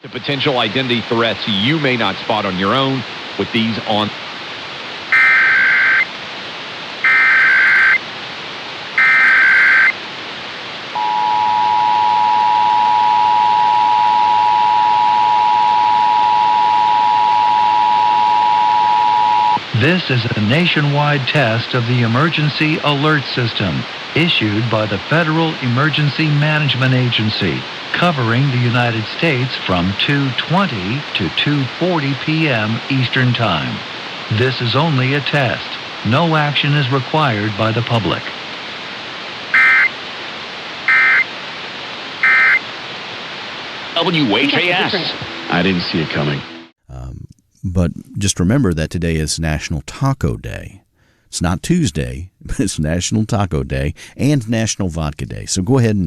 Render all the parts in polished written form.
The potential identity threats you may not spot on your own with these on. This is a nationwide test of the Emergency Alert System issued by the Federal Emergency Management Agency, covering the United States from 2:20 to 2:40 p.m. Eastern Time. This is only a test. No action is required by the public. WHAS. I didn't see it coming. But just remember that today is National Taco Day. It's not Tuesday, but it's National Taco Day and National Vodka Day. So go ahead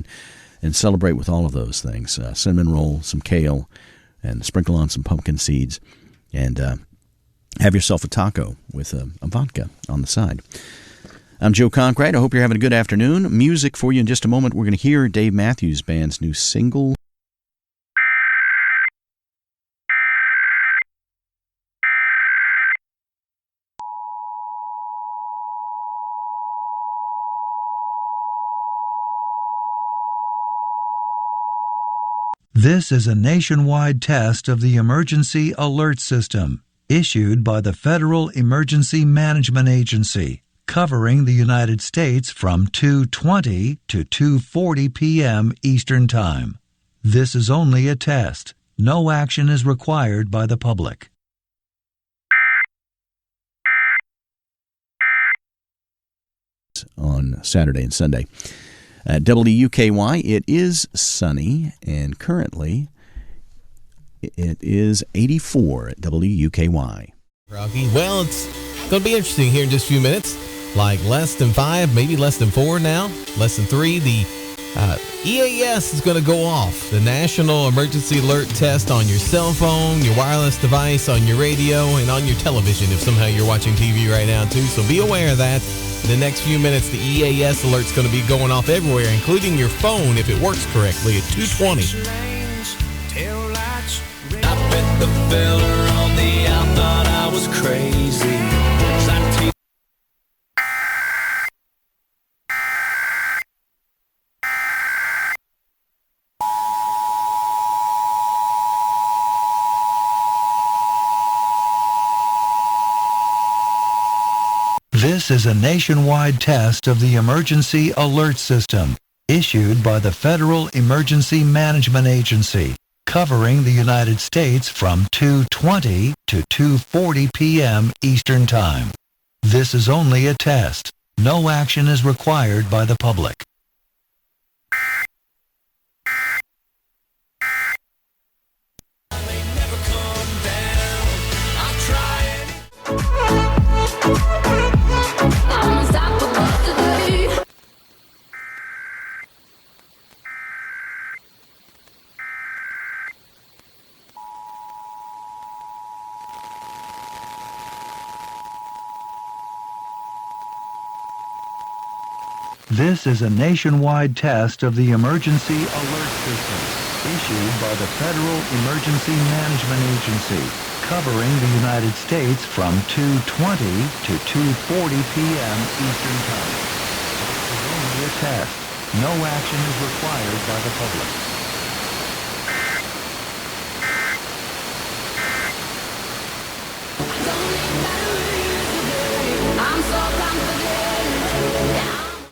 and celebrate with all of those things. Cinnamon roll, some kale, and sprinkle on some pumpkin seeds. And have yourself a taco with a vodka on the side. I'm Joe Conkright. I hope you're having a good afternoon. Music for you in just a moment. We're going to hear Dave Matthews Band's new single. This is a nationwide test of the Emergency Alert System issued by the Federal Emergency Management Agency, covering the United States from 2:20 to 2:40 p.m. Eastern Time. This is only a test. No action is required by the public. On Saturday and Sunday. At WUKY, it is sunny, and currently it is 84 at WUKY. Well, it's going to be interesting here in just a few minutes. Like less than 5, maybe less than 4 now, less than 3. The EAS is going to go off. The National Emergency Alert Test on your cell phone, your wireless device, on your radio, and on your television if somehow you're watching TV right now too. So be aware of that. In the next few minutes, the EAS alert's going to be going off everywhere, including your phone if it works correctly at 2:20. I bet the fella on the out thought I was crazy. This is a nationwide test of the Emergency Alert System issued by the Federal Emergency Management Agency, covering the United States from 2:20 to 2:40 p.m. Eastern Time. This is only a test. No action is required by the public. This is a nationwide test of the Emergency Alert System issued by the Federal Emergency Management Agency, covering the United States from 2:20 to 2:40 p.m. Eastern Time. This is only a test. No action is required by the public.